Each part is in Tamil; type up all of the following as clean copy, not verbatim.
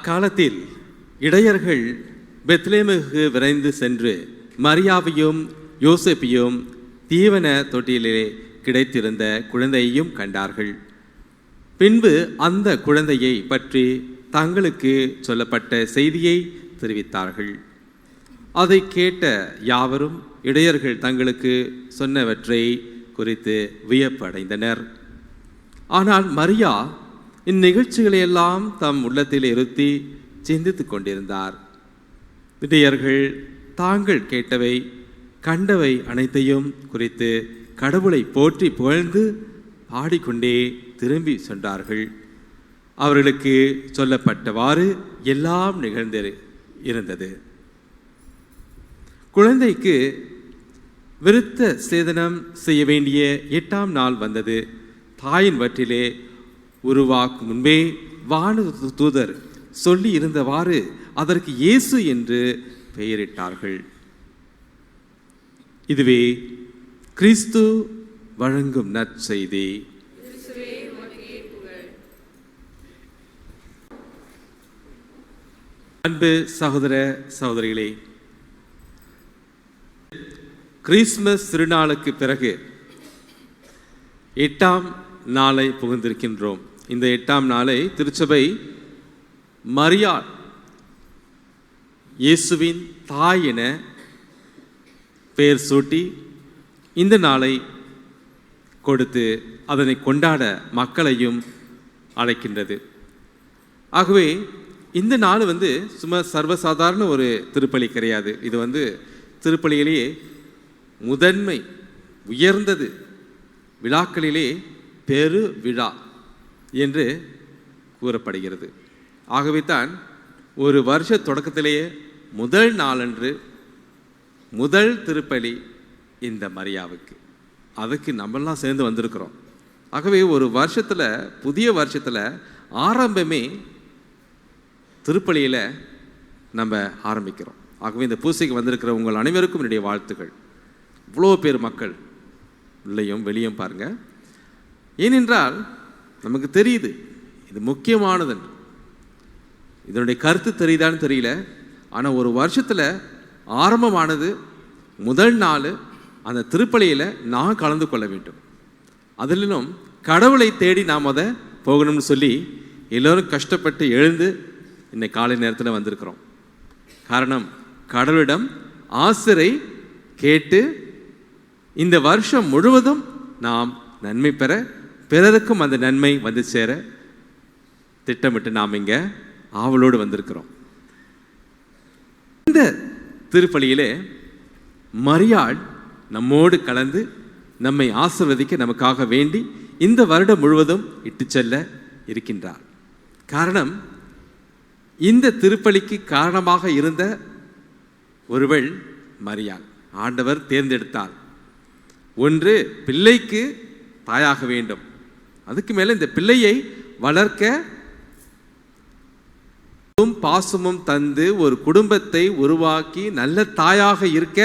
அக்காலத்தில் இடையர்கள் பெத்லேமுக்கு விரைந்து சென்று மரியாவையும் யோசேப்பையும் தீவன தொட்டியிலே கிடைத்திருந்த குழந்தையையும் கண்டார்கள். பின்பு அந்த குழந்தையை பற்றி தங்களுக்கு சொல்லப்பட்ட செய்தியை தெரிவித்தார்கள். அதை கேட்ட யாவரும் இடையர்கள் தங்களுக்கு சொன்னவற்றை குறித்து வியப்பு அடைந்தனர். ஆனால் மரியா இந்நிகழ்ச்சிகளையெல்லாம் தம் உள்ளத்தில் இருத்தி சிந்தித்து கொண்டிருந்தார். இடையர்கள் தாங்கள் கேட்டவை கண்டவை அனைத்தையும் குறித்து கடவுளை போற்றி புகழ்ந்து பாடிக்கொண்டே திரும்பி சென்றார்கள். அவர்களுக்கு சொல்லப்பட்டவாறு எல்லாம் நிகழ்ந்து இருந்தது. குழந்தைக்கு விருத்த சேதனம் செய்ய வேண்டிய 8ஆம் நாள் வந்தது. தாயின் வற்றிலே உருவாக்கும் முன்பே வான தூதர் சொல்லி இருந்தவாறு அதற்கு இயேசு என்று பெயரிட்டார்கள். இதுவே கிறிஸ்து வழங்கும் நற்செய்தி. அன்பு சகோதர சகோதரிகளே, கிறிஸ்துமஸ் திருநாளுக்கு பிறகு 8ஆம் நாளை புகுந்திருக்கின்றோம். இந்த 8ஆம் நாளை திருச்சபை மரியாள் இயேசுவின் தாய் என பெயர் சூட்டி இந்த நாளை கொடுத்து அதனை கொண்டாட மக்களையும் அழைக்கின்றது. ஆகவே இந்த நாள் சும்மா சர்வசாதாரண ஒரு திருப்பலி கிடையாது. இது திருப்பலியிலேயே முதன்மை உயர்ந்தது, விழாக்களிலே பெரு விழா என்று கூறப்படுகிறது. ஆகவே தான் ஒரு வருஷ தொடக்கத்திலேயே முதல் நாளன்று முதல் திருப்பலி இந்த மரியாவுக்கு. அதுக்கு நம்மெல்லாம் சேர்ந்து வந்திருக்கிறோம். ஆகவே ஒரு வருஷத்தில், புதிய வருஷத்தில் ஆரம்பமே திருப்பலியில் நம்ம ஆரம்பிக்கிறோம். ஆகவே இந்த பூசைக்கு வந்திருக்கிற உங்கள் அனைவருக்கும் என்னுடைய வாழ்த்துக்கள். இவ்வளோ பேர் மக்கள் உள்ளேயும் வெளியும் பாருங்கள். ஏனென்றால் நமக்கு தெரியுது இது முக்கியமானது. இதனுடைய கருத்து தெரியுதான்னு தெரியல. ஆனால் ஒரு வருஷத்தில் ஆரம்பமானது முதல் நாள் அந்த திருப்பலியில் நான் கலந்து கொள்ள வேண்டும். அதிலும் கடவுளை தேடி நாம் அதை போகணும்னு சொல்லி எல்லோரும் கஷ்டப்பட்டு எழுந்து இன்னைக்கு காலை நேரத்தில் வந்திருக்கிறோம். காரணம், கடவுளிடம் ஆசிரை கேட்டு இந்த வருஷம் முழுவதும் நாம் நன்மை பெற, பிறருக்கும் அந்த நன்மை வந்து சேர திட்டமிட்டு நாம் இங்கே ஆவலோடு வந்திருக்கிறோம். இந்த திருப்பலியிலே மரியாள் நம்மோடு கலந்து நம்மை ஆசீர்வதிக்க நமக்காக வேண்டி இந்த வருடம் முழுவதும் இட்டு செல்ல இருக்கின்றார். காரணம், இந்த திருப்பலிக்கு காரணமாக இருந்த ஒருவள் மரியாள். ஆண்டவர் தேர்ந்தெடுத்தார். ஒன்று, பிள்ளைக்கு தாயாக வேண்டும். அதுக்கு மேலே இந்த பிள்ளையை வளர்க்க பாசமும் தந்து ஒரு குடும்பத்தை உருவாக்கி நல்ல தாயாக இருக்க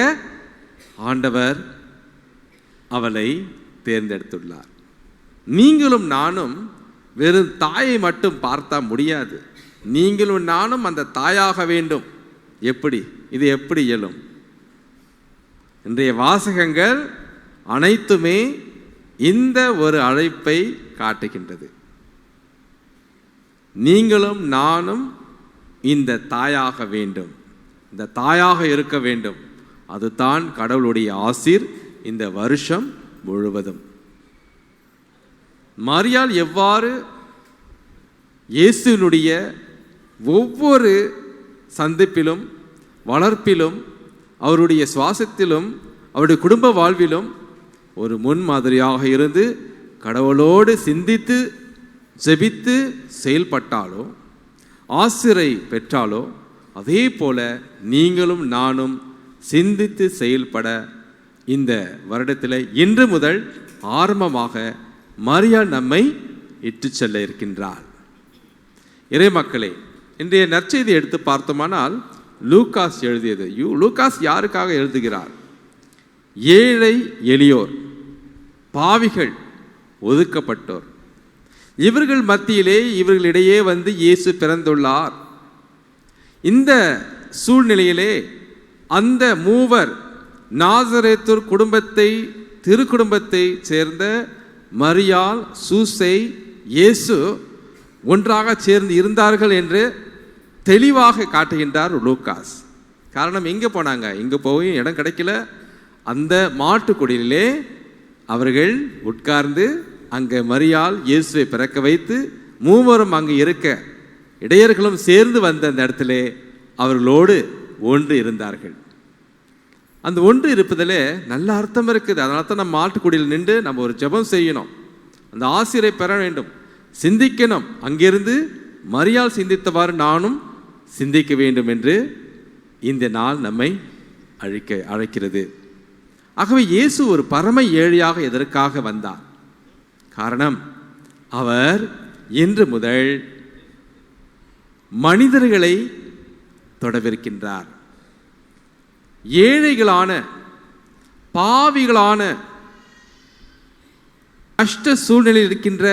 ஆண்டவர் அவளை தேர்ந்தெடுத்துள்ளார். நீங்களும் நானும் வெறும் தாயை மட்டும் பார்த்தா முடியாது. நீங்களும் நானும் அந்த தாயாக வேண்டும். எப்படி? இது எப்படி இயலும்? இன்றைய வாசகங்கள் அனைத்துமே இந்த ஒரு அழைப்பை காட்டுகின்றது. நீங்களும் நானும் இந்த தாயாக வேண்டும், இந்த தாயாக இருக்க வேண்டும். அதுதான் கடவுளுடைய ஆசீர் இந்த வருஷம் முழுவதும். மரியாள் எவ்வாறு இயேசுவினுடைய ஒவ்வொரு சந்திப்பிலும் வளர்ப்பிலும் அவருடைய சுவாசத்திலும் அவருடைய குடும்ப வாழ்விலும் ஒரு முன்மாதிரியாக இருந்து கடவுளோடு சிந்தித்து ஜெபித்து செயல்பட்டாலோ ஆசிரை பெற்றாலோ அதே போல நீங்களும் நானும் சிந்தித்து செயல்பட இந்த வருடத்தில் இன்று முதல் ஆரம்பமாக மரியாள் நம்மை இட்டு செல்ல இருக்கின்றார். இறை மக்களே, இன்றைய நற்செய்தி எடுத்து பார்த்தோமானால் லூகாஸ் எழுதியது. லூகாஸ் யாருக்காக எழுதுகிறார்? ஏழை எளியோர், பாவிகள், ஒதுக்கப்பட்டோர், இவர்கள் மத்தியிலே இவர்களிடையே இயேசு பிறந்துள்ளார் இந்த சூழ்நிலையிலே அந்த மூவர் நாசரேத்து குடும்பத்தை திருக்குடும்பத்தை சேர்ந்த மரியாள், சூசை, இயேசு ஒன்றாக சேர்ந்து இருந்தார்கள் என்று தெளிவாக காட்டுகின்றார் லூக்காஸ். காரணம், எங்கே போனாங்க? இங்கே போய் இடம் கிடைக்கல. அந்த மாட்டுக்குடியிலே அவர்கள் உட்கார்ந்து அங்கே மரியாள் இயேசுவை பிறக்க வைத்து மூவரும் அங்கு இருக்க இடையர்களும் சேர்ந்து வந்த அந்த இடத்துல அவர்களோடு ஒன்று இருந்தார்கள். அந்த ஒன்று இருப்பதில் நல்ல அர்த்தம் இருக்குது. அதனால தான் நம்ம மாட்டுக்குடியில் நின்று நம்ம ஒரு ஜெபம் செய்யணும், அந்த ஆசிரை பெற வேண்டும், சிந்திக்கணும். அங்கிருந்து மரியாள் சிந்தித்தவாறு நானும் சிந்திக்க வேண்டும் என்று இந்த நாள் நம்மை அழைக்கிறது. ஆகவே இயேசு ஒரு பரம ஏழையாக எதற்காக வந்தார்? காரணம், அவர் இன்று முதல் மனிதர்களை தொடவிருக்கின்றார். ஏழைகளான, பாவிகளான, கஷ்ட சூழ்நிலையில் இருக்கின்ற,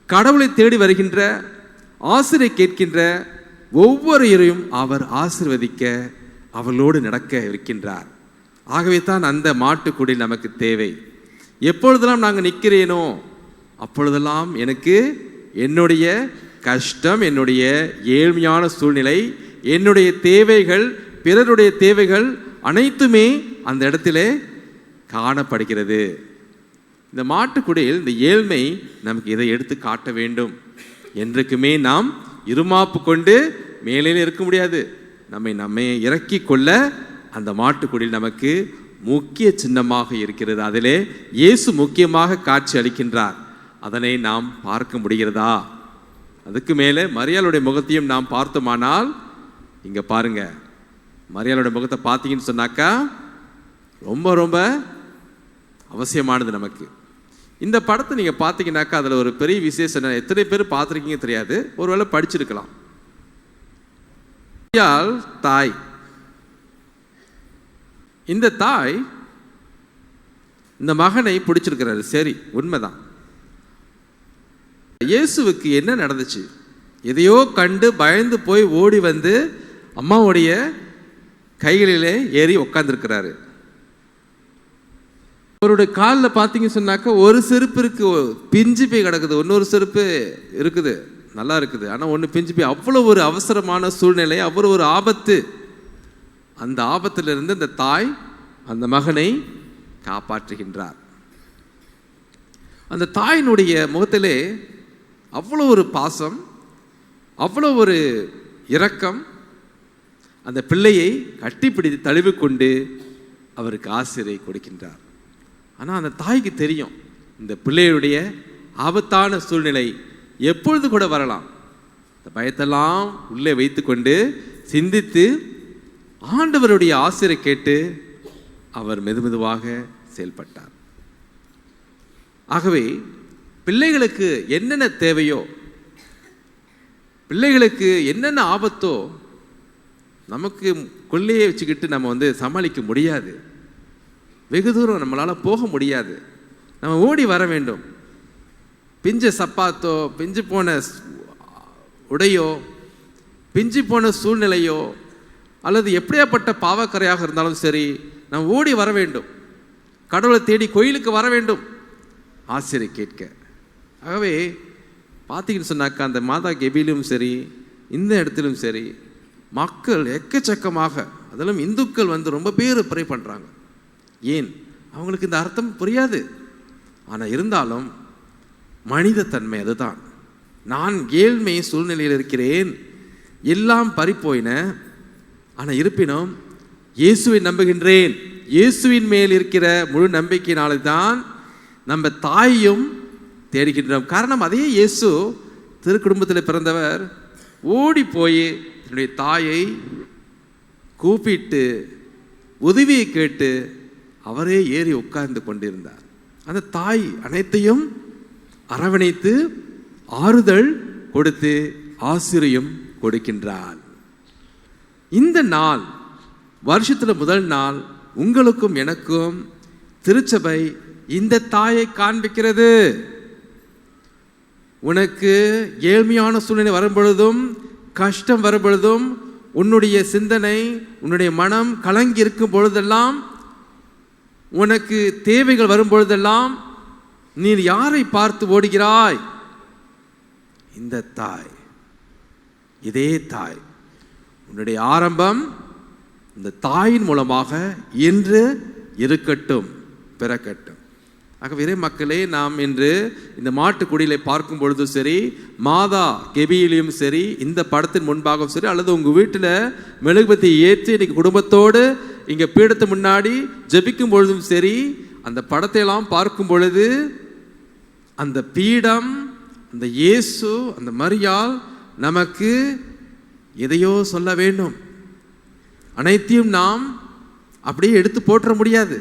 கடவுளை தேடி வருகின்ற, ஆசிரை கேட்கின்ற ஒவ்வொருவரையும் அவர் ஆசீர்வதிக்க, அவர்களோடு நடக்க இருக்கின்றார். ஆகவே தான் அந்த மாட்டுக்குடி நமக்கு தேவை. எப்பொழுதெல்லாம் நாங்கள் நிற்கிறேனோ அப்பொழுதெல்லாம் எனக்கு என்னுடைய கஷ்டம், என்னுடைய ஏழ்மையான சூழ்நிலை, என்னுடைய தேவைகள், பிறருடைய தேவைகள் அனைத்துமே அந்த இடத்திலே காணப்படுகிறது. இந்த மாட்டுக்குடியில் இந்த ஏழ்மை நமக்கு இதை எடுத்து காட்ட வேண்டும். என்றைக்குமே நாம் இருமாப்பு கொண்டு மேலே இருக்க முடியாது. நம்மை இறக்கி கொள்ள அந்த மாட்டுக்குடியில் நமக்கு முக்கிய சின்னமாக இருக்கிறது. அதிலே இயேசு முக்கியமாக காட்சி அளிக்கின்றார். அதனை நாம் பார்க்க முடிகிறதா? அதுக்கு மேலே மரியாளுடைய முகத்தையும் நாம் பார்த்தோமானால், இங்க பாருங்க, மரியாளுடைய முகத்தை பார்த்தீங்கன்னு சொன்னாக்கா ரொம்ப ரொம்ப அவசியமானது நமக்கு. இந்த படத்தை நீங்கள் பார்த்தீங்கன்னாக்கா அதில் ஒரு பெரிய விசேஷம், எத்தனை பேர் பார்த்துருக்கீங்க தெரியாது, ஒருவேளை படிச்சிருக்கலாம். தாய், இந்த தாய் இந்த மகனை பிடிச்சிருக்கிறாரு. சரி, உண்மைதான். இயேசுவுக்கு என்ன நடந்துச்சு? எதையோ கண்டு பயந்து போய் ஓடி வந்து அம்மாவுடைய கைகளிலே ஏறி உட்கார்ந்துருக்கிறாரு. அவருடைய காலில் பார்த்தீங்க சொன்னாக்கா ஒரு செருப்பு இருக்கு, பிஞ்சு போய் கிடக்குது, இன்னொரு செருப்பு இருக்குது, நல்லா இருக்குது, ஆனால் ஒன்று பிஞ்சு போய். அவ்வளோ ஒரு அவசரமான சூழ்நிலை, அவ்வளோ ஒரு ஆபத்து. அந்த ஆபத்திலிருந்து இந்த தாய் அந்த மகனை காப்பாற்றுகின்றார். அந்த தாயினுடைய முகத்திலே அவ்வளோ ஒரு பாசம், அவ்வளோ ஒரு இரக்கம். அந்த பிள்ளையை கட்டிப்பிடித்து தழுவிக்கொண்டு அவருக்கு ஆசிரை கொடுக்கின்றார். ஆனால் அந்த தாய்க்கு தெரியும், இந்த பிள்ளையுடைய ஆபத்தான சூழ்நிலை எப்பொழுது கூட வரலாம். இந்த பயத்தெல்லாம் உள்ளே வைத்து கொண்டு சிந்தித்து ஆண்டவருடைய ஆசிரை கேட்டு அவர் மெதுமெதுவாக செயல்பட்டார். ஆகவே பிள்ளைகளுக்கு என்னென்ன தேவையோ, பிள்ளைகளுக்கு என்னென்ன ஆபத்தோ நமக்கு கொள்ளையே வச்சுக்கிட்டு நம்ம சமாளிக்க முடியாது. வெகு தூரம் நம்மளால் போக முடியாது. நம்ம ஓடி வர வேண்டும். பிஞ்ச சப்பாத்தோ, பிஞ்சு போன உடையோ, பிஞ்சு போன சூழ்நிலையோ, அல்லது எப்படியாப்பட்ட பாவக்கரையாக இருந்தாலும் சரி, நம்ம ஓடி வர வேண்டும். கடவுளை தேடி கோயிலுக்கு வர வேண்டும், ஆசிரை கேட்க. ஆகவே பார்த்தீங்கன்னு சொன்னாக்கா அந்த மாதா கெபிலும் சரி, இந்த இடத்திலும் சரி, மக்கள் எக்கச்சக்கமாக, அதிலும் இந்துக்கள் ரொம்ப பேர் ப்ரே பண்ணுறாங்க. ஏன்? அவங்களுக்கு இந்த அர்த்தம் புரியாது. ஆனால் இருந்தாலும் மனித தன்மை அதுதான். நான் ஏழ்மை சூழ்நிலையில் இருக்கிறேன், எல்லாம் பறிப்போயின, ஆனால் இருப்பினும் இயேசுவை நம்புகின்றேன். இயேசுவின் மேல் இருக்கிற முழு நம்பிக்கையினால தான் நம்ம தாயையும் தேடுகின்றோம். காரணம், அதே இயேசு திருக்குடும்பத்தில் பிறந்தவர் ஓடி போய் என்னுடைய தாயை கூப்பிட்டு உதவியை கேட்டு அவரே ஏறி உட்கார்ந்து கொண்டிருந்தார். அந்த தாய் அனைத்தையும் அரவணைத்து ஆறுதல் கொடுத்து ஆசிரியம் கொடுக்கின்றார். இந்த நாள் வருஷத்தில் முதல் நாள் உங்களுக்கும் எனக்கும் திருச்சபை இந்த தாயை காண்பிக்கிறது. உனக்கு ஏழ்மையான சூழ்நிலை வரும் பொழுதும், கஷ்டம் வரும் பொழுதும், உன்னுடைய சிந்தனை, உன்னுடைய மனம் கலங்கி இருக்கும் பொழுதெல்லாம், உனக்கு தேவைகள் வரும் பொழுதெல்லாம் நீ யாரை பார்த்து ஓடுகிறாய்? இந்த தாய், இதே தாய். உன்னுடைய ஆரம்பம் இந்த தாயின் மூலமாக இன்று இருக்கட்டும், பிறக்கட்டும். ஆகவே இறை மக்களே, நாம் இன்று இந்த மாட்டுக்குடியிலே பார்க்கும் பொழுதும் சரி, மாதா கெபியிலையும் சரி, இந்த படத்தின் முன்பாகவும் சரி, அல்லது உங்கள் வீட்டில் மெழுகுபத்தி ஏற்றி இன்னைக்கு குடும்பத்தோடு இங்கே பீடத்து முன்னாடி ஜெபிக்கும் பொழுதும் சரி, அந்த படத்தை எல்லாம் பார்க்கும் பொழுது அந்த பீடம், அந்த இயேசு, அந்த மரியாள் நமக்கு எதையோ சொல்ல வேண்டும். அனைத்தையும் நாம் அப்படியே எடுத்து போற்ற முடியாது.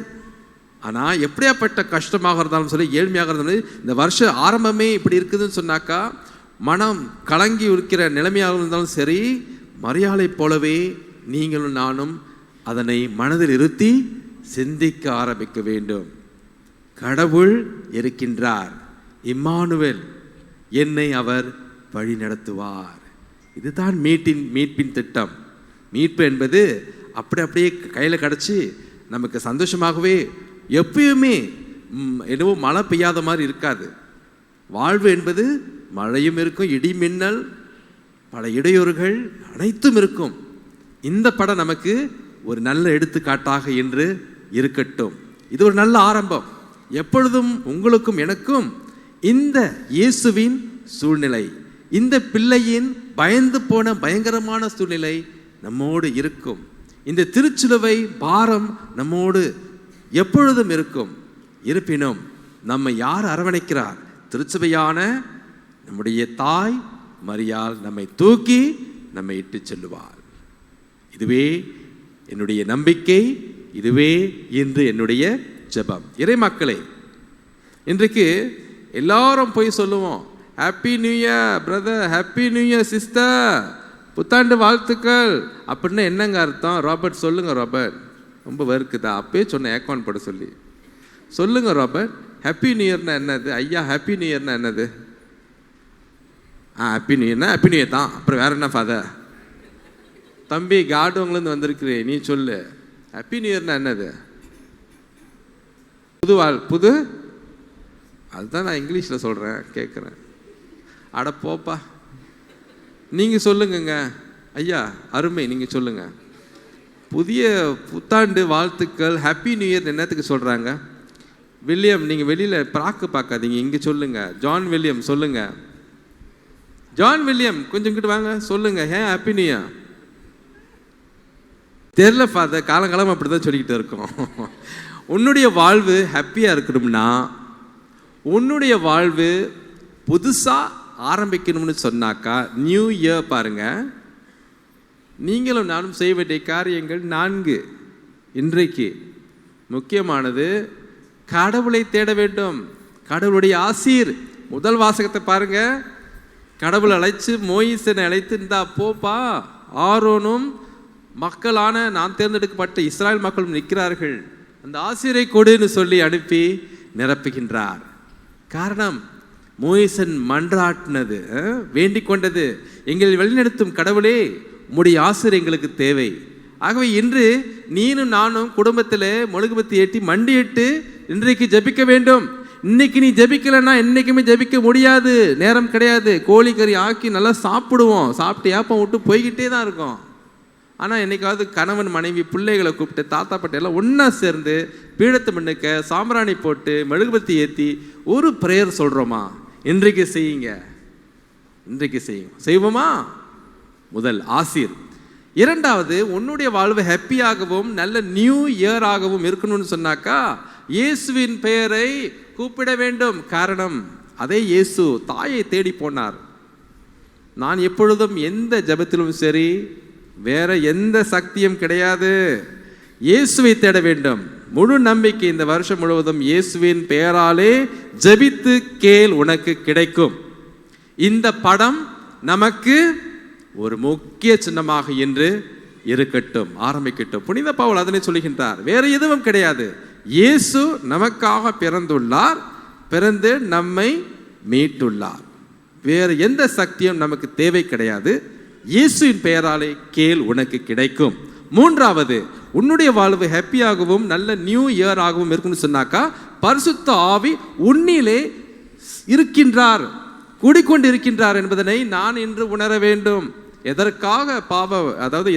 ஆனால் எப்படியாப்பட்ட கஷ்டமாக இருந்தாலும் சரி, ஏழ்மையாக இருந்தாலும், இந்த வருஷ ஆரம்பமே இப்படி இருக்குதுன்னு சொன்னாக்கா, மனம் கலங்கி இருக்கிற நிலைமையாக இருந்தாலும் சரி, மரியாளை போலவே நீங்களும் நானும் அதனை மனதில் இருத்தி சிந்திக்க ஆரம்பிக்க வேண்டும். கடவுள் இருக்கின்றார், இம்மானுவேல், என்னை அவர் வழி நடத்துவார். இதுதான் மீட்பின் திட்டம். மீட்பு என்பது அப்படியே கையில் கிடச்சி நமக்கு சந்தோஷமாகவே எப்பயுமே என்னவோ மழை பெய்யாத மாதிரி இருக்காது. வாழ்வு என்பது மழையும் இருக்கும், இடி மின்னல், பல இடையூறுகள் அனைத்தும் இருக்கும். இந்த படம் நமக்கு ஒரு நல்ல எடுத்துக்காட்டாக இன்று இருக்கட்டும். இது ஒரு நல்ல ஆரம்பம். எப்பொழுதும் உங்களுக்கும் எனக்கும் இந்த இயேசுவின் சூழ்நிலை, இந்த பிள்ளையின் பயந்து போன பயங்கரமான சூழ்நிலை நம்மோடு இருக்கும். இந்த திருச்சிலுவை பாரம் நம்மோடு எப்பொழுதும் இருக்கும். இருப்பினும் நம்மை யார் அரவணைக்கிறார்? திருச்சபையான நம்முடைய தாய் மரியாள் நம்மை தூக்கி நம்மை இட்டு செல்லுவார். இதுவே என்னுடைய நம்பிக்கை, இதுவே இன்று என்னுடைய ஜெபம். இறை மக்களே, இன்றைக்கு எல்லாரும் போய் சொல்லுவோம், happy new year brother, happy new year sister, புத்தாண்டு வாழ்த்துக்கள் அப்படின்னா என்னங்க அர்த்தம்? ராபர்ட் சொல்லுங்க. ராபர்ட் ரொம்ப வறுக்குதா? அப்பயே சொன்ன ஏக்கான் பட சொல்லி சொல்லுங்க ராபர்ட். ஹாப்பி நியூ இயர்னா என்னது? ஐயா ஹாப்பி நியூ இயர்னா என்னது? ஹாப்பி நியூ இயர்னா ஹாப்பி நியூ இயர் தான். அப்புறம் வேற என்ன ஃபாதர்? தம்பி காடுவங்கலேருந்து வந்திருக்கிறேன், நீ சொல்லு, ஹாப்பி நியூ இயர்னா என்னது? புது அதுதான் நான் இங்கிலீஷில் சொல்கிறேன், கேட்குறேன். அட போப்பா, நீங்கள் சொல்லுங்கங்க ஐயா, அருமை, நீங்கள் சொல்லுங்கள். புதிய புத்தாண்டு வாழ்த்துக்கள், ஹாப்பி நியூ இயர் என்னத்துக்கு சொல்கிறாங்க? வில்லியம், நீங்கள் வெளியில் பிராக்கு பார்க்காதீங்க, இங்கே சொல்லுங்கள். ஜான் வில்லியம் சொல்லுங்கள். ஜான் வில்லியம் கொஞ்சம் இங்கிட்டு வாங்க, சொல்லுங்கள். ஏன் ஹாப்பி நியூ இயர்? தெரில ஃபாதர், காலங்காலம் அப்படி தான் சொல்லிக்கிட்டு இருக்கோம். உன்னுடைய வாழ்வு ஹாப்பியாக இருக்கணும்னா, உன்னுடைய வாழ்வு புதுசாக ஆரம்பிக்கணும்னு சொன்னாக்கா, நியூ இயர் பாருங்க. நீங்களும் நானும் செய்ய வேண்டிய காரியங்கள் 4. இன்றைக்கு முக்கியமானது கடவுளை தேட வேண்டும். கடவுளுடைய ஆசீர். முதல் வாசகத்தை பாருங்க. கடவுள் அழைச்சு, மோயிசனை அழைத்து, இந்தா போப்பா, ஆரோனும் மக்களான நான் தேர்ந்தெடுக்கப்பட்ட இஸ்ராயல் மக்களும் நிற்கிறார்கள், அந்த ஆசீரை கொடுன்னு சொல்லி அனுப்பி நிரப்புகின்றார். காரணம், மோயிசன் மன்றாட்டினது, வேண்டிக் கொண்டது, எங்களை வழிநடத்தும் கடவுளே, உம்முடைய ஆசீர் எங்களுக்கு தேவை. ஆகவே இன்று நீனும் நானும் குடும்பத்தில் மெழுகுபத்தி ஏற்றி மண்டியிட்டு இன்றைக்கு ஜபிக்க வேண்டும். இன்னைக்கு நீ ஜபிக்கலைன்னா என்றைக்குமே ஜபிக்க முடியாது, நேரம் கிடையாது. கோழிக்கறி ஆக்கி நல்லா சாப்பிடுவோம், சாப்பிட்டு ஏப்பம் விட்டு போய்கிட்டே தான் இருக்கோம். ஆனால் என்னைக்காவது கணவன் மனைவி பிள்ளைகளை கூப்பிட்டு தாத்தா பாட்டி எல்லாம் ஒன்றா சேர்ந்து பீடத்து மண்ணுக்க சாம்பிராணி போட்டு மெழுகுபத்தி ஏற்றி ஒரு ப்ரேயர் சொல்கிறோமா? இன்றைக்கு செய்யுங்க, இன்றைக்கு செய்யுங்க. செய்வோமா? முதல் ஆசீர். இரண்டாவது, உன்னுடைய வாழ்வு ஹாப்பியாகவும் நல்ல நியூ இயராகவும் இருக்கணும்னு சொன்னாக்கா இயேசுவின் பெயரை கூப்பிட வேண்டும். காரணம், அதே இயேசு தாயை தேடி போனார். நான் எப்பொழுதும் எந்த ஜபத்திலும் சரி, வேற எந்த சக்தியும் கிடையாது, இயேசுவை தேட வேண்டும். முழு நம்பிக்கை இந்த வருஷம் முழுவதும் இயேசுவின் பெயராலே ஜபித்து கேள், உனக்கு கிடைக்கும். இந்த படம் நமக்கு ஒரு முக்கிய சின்னமாக இன்று இருக்கட்டும், ஆரம்பிக்கட்டும். புனித பவுல் அதனை சொல்லுகின்றார். வேற எதுவும் கிடையாது, இயேசு நமக்காக பிறந்துள்ளார், பிறந்து நம்மை மீட்டுள்ளார். வேறு எந்த சக்தியும் நமக்கு தேவை கிடையாது. இயேசுவின் பெயராலே கேள், உனக்கு கிடைக்கும். மூன்றாவது, உன்னுடைய வாழ்வு ஹாப்பியாகவும் நல்ல நியூ இயர் ஆகவும் இருக்கும்னு சொன்னாக்கா, பரிசுத்த ஆவி உன்னிலே இருக்கின்றார், கூடிக்கொண்டு இருக்கின்றார் என்பதனை நான் இன்று உணர வேண்டும். எதற்காக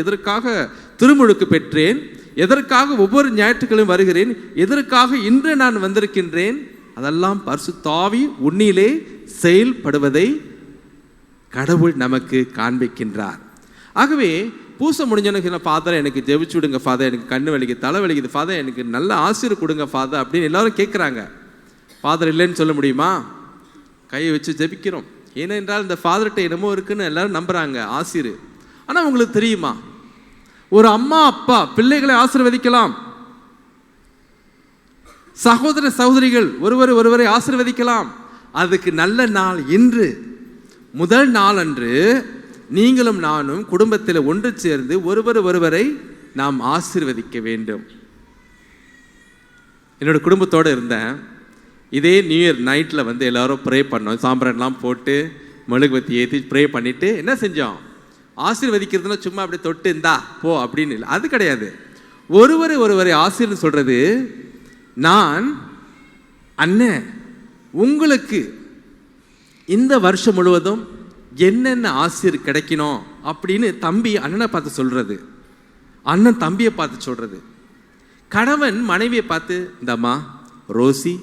எதற்காக திருமுழுக்கு பெற்றேன், எதற்காக ஒவ்வொரு ஞாயிற்றுக்கிழமையும் வருகிறேன், எதற்காக இன்று நான் வந்திருக்கின்றேன், அதெல்லாம் பரிசுத்த ஆவி உன்னிலே செயல்படுவதை கடவுள் நமக்கு காண்பிக்கின்றார். ஆகவே பூசை முடிஞ்சவனுக்கு, ஃபாதர் எனக்கு ஜெபிச்சு விடுங்க ஃபாதர், எனக்கு கண்ணு வலிக்குது, தலை வலிக்குது ஃபாதர், எனக்கு நல்ல ஆசிரியர் கொடுங்க ஃபாதர் அப்படின்னு எல்லாரும் கேட்குறாங்க. ஃபாதர் இல்லைன்னு சொல்ல முடியுமா? கையை வச்சு ஜெபிக்கிறோம். ஏனென்றால் இந்த ஃபாதர்கிட்ட என்னமோ இருக்குன்னு எல்லாரும் நம்புறாங்க, ஆசிரியர். ஆனால் உங்களுக்கு தெரியுமா, ஒரு அம்மா அப்பா பிள்ளைகளை ஆசீர்வதிக்கலாம், சகோதர சகோதரிகள் ஒருவரை ஆசீர்வதிக்கலாம். அதுக்கு நல்ல நாள் இன்று. முதல் நாள் அன்று நீங்களும் நானும் குடும்பத்தில் ஒன்று சேர்ந்து ஒருவரை நாம் ஆசீர்வதிக்க வேண்டும். என்னோட குடும்பத்தோடு இருந்தேன். இதே நியூ இயர் நைட்டில் எல்லாரும் ப்ரே பண்ணோம். சாம்பிரான்லாம் போட்டு மெழுகுவத்தி ஏற்றி ப்ரே பண்ணிவிட்டு என்ன செஞ்சோம்? ஆசீர்வதிக்கிறதுனா சும்மா அப்படி தொட்டு இந்தா போ அப்படின்னு இல்லை, அது கிடையாது. ஒருவரை ஆசீர்வாதம் சொல்கிறது, நான் அண்ணன் உங்களுக்கு இந்த வருஷம் முழுவதும் என்னென்ன ஆசீர் கிடைக்கணும் அப்படின்னு தம்பி அண்ணனை பார்த்து சொல்கிறது, அண்ணன் தம்பியை பார்த்து சொல்கிறது, கணவன் மனைவியை பார்த்து, இந்தம்மா ரோசி,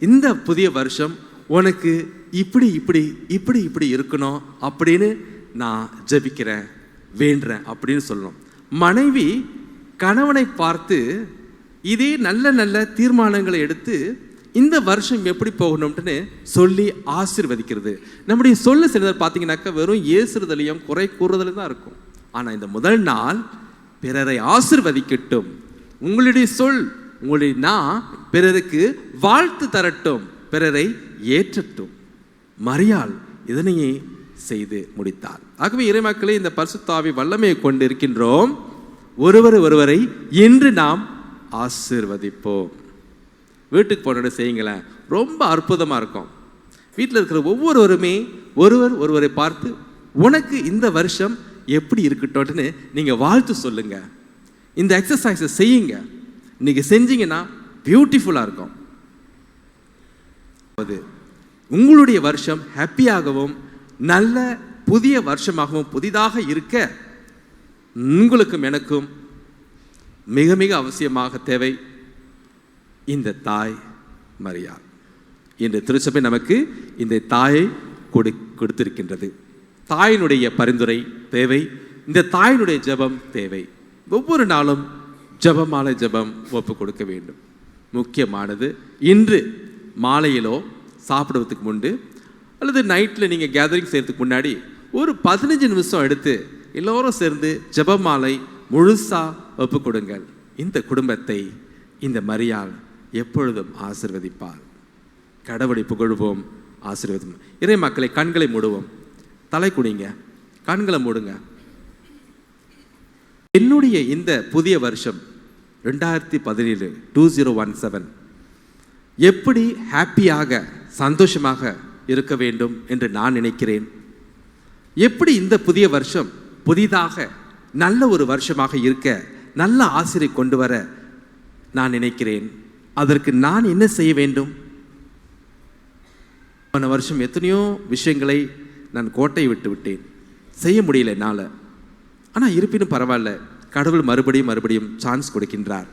இந்த புதிய வருஷம் உனக்கு இப்படி இப்படி இப்படி இப்படி இருக்கணும் அப்படின்னு நான் ஜெபிக்கிறேன், வேண்டுறேன் அப்படின்னு சொல்லணும். மனைவி கணவனை பார்த்து இதே நல்ல நல்ல தீர்மானங்களை எடுத்து இந்த வருஷம் எப்படி போகணும்னு சொல்லி ஆசீர்வதிக்கிறது. நம்முடைய சொல்ல சிலர் பார்த்தீங்கன்னாக்கா வெறும் ஏசுறதுலையும் குறை கூறுதலும் தான் இருக்கும். ஆனால் இந்த முதல் நாள் பிறரை ஆசீர்வதிக்கட்டும், உங்களுடைய சொல் உங்களுடைய நான் பிறருக்கு வாழ்த்து தரட்டும், பிறரை ஏற்றட்டும். மரியாள் இதனையே செய்து முடித்தார். ஆகவே இறைமக்களே, இந்த பரிசுத்த ஆவி வல்லமையை கொண்டு இருக்கின்றோம். ஒருவரை இன்று நாம் ஆசீர்வதிப்போம். வீட்டுக்கு போனோட செய்யுங்களேன், ரொம்ப அற்புதமாக இருக்கும். வீட்டில் இருக்கிற ஒவ்வொருவருமே ஒருவரை பார்த்து உனக்கு இந்த வருஷம் எப்படி இருக்கட்டும்னு நீங்கள் வாழ்த்து சொல்லுங்க. இந்த எக்ஸசைஸை செய்யுங்க. இன்னைக்கு செஞ்சீங்கன்னா பியூட்டிஃபுல்லாக இருக்கும். உங்களுடைய வருஷம் ஹாப்பியாகவும் நல்ல புதிய வருஷமாகவும் புதிதாக இருக்க உங்களுக்கும் எனக்கும் மிக மிக அவசியமாக தேவை இந்த தாய் மரியாள். இந்த திருச்சபை நமக்கு இந்த தாயை கொடுத்திருக்கின்றது. தாயினுடைய பரிந்துரை தேவை, இந்த தாயினுடைய ஜெபம் தேவை. ஒவ்வொரு நாளும் ஜெபமாலை ஜெபம் ஒப்பு கொடுக்க வேண்டும். முக்கியமானது இன்று மாலையிலோ சாப்பிடுவதுக்கு முன்பு அல்லது நைட்டில் நீங்கள் கேதரிங் செய்கிறதுக்கு முன்னாடி ஒரு 15 நிமிஷம் எடுத்து எல்லோரும் சேர்ந்து ஜெபமாலை முழுசாக ஒப்பு கொடுங்கள். இந்த குடும்பத்தை இந்த மரியாள் எப்பொழுதும் ஆசீர்வதிப்பார். கடவுளை புகழ்வோம், ஆசீர்வதிப்போம். இறை மக்களை கண்களை மூடுவோம், தலை குனிங்க, கண்களை மூடுங்க. என்னுடைய இந்த புதிய வருஷம் 2017 2017 எப்படி ஹாப்பியாக சந்தோஷமாக இருக்க வேண்டும் என்று நான் நினைக்கிறேன். எப்படி இந்த புதிய வருஷம் புதிதாக நல்ல ஒரு வருஷமாக இருக்க, நல்ல ஆசிரியை கொண்டு வர நான் நினைக்கிறேன். அதற்கு நான் என்ன செய்ய வேண்டும்? போன வருஷம் எத்தனையோ விஷயங்களை நான் கோட்டையை விட்டு விட்டேன், செய்ய முடியல என்னால். ஆனால் இருப்பினும் பரவாயில்ல, கடவுள் மறுபடியும் சான்ஸ் கொடுக்கின்றார்.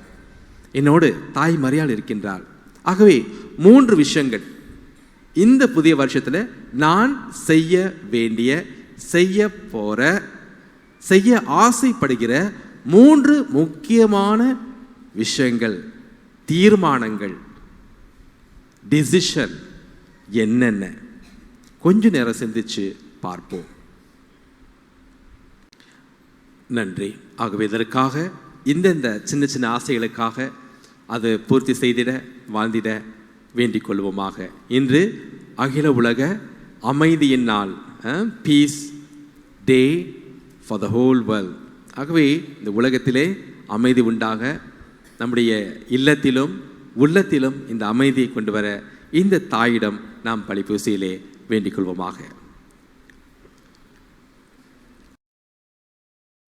என்னோடு தாய் மரியாள் இருக்கின்றாள். ஆகவே 3 விஷயங்கள் இந்த புதிய வருஷத்தில் நான் செய்ய வேண்டிய, செய்ய ஆசைப்படுகிற 3 முக்கியமான விஷயங்கள், தீர்மானங்கள், டிசிஷன் என்னென்ன? கொஞ்ச நேரம் சிந்திச்சு பார்ப்போம். நன்றி. ஆகவே இதற்காக இந்தந்த சின்ன சின்ன ஆசைகளுக்காக அது பூர்த்தி செய்திட வாழ்ந்திட வேண்டிக் கொள்வோமாக. இன்று அகில உலக அமைதியின் நாள், peace day for the whole world. ஆகவே இந்த உலகத்திலே அமைதி உண்டாக, நம்முடைய இல்லத்திலும் உள்ளத்திலும் இந்த அமைதியை கொண்டு வர இந்த தாயிடம் நாம் பழிப்பூசையிலே வேண்டிக் கொள்வோமாக.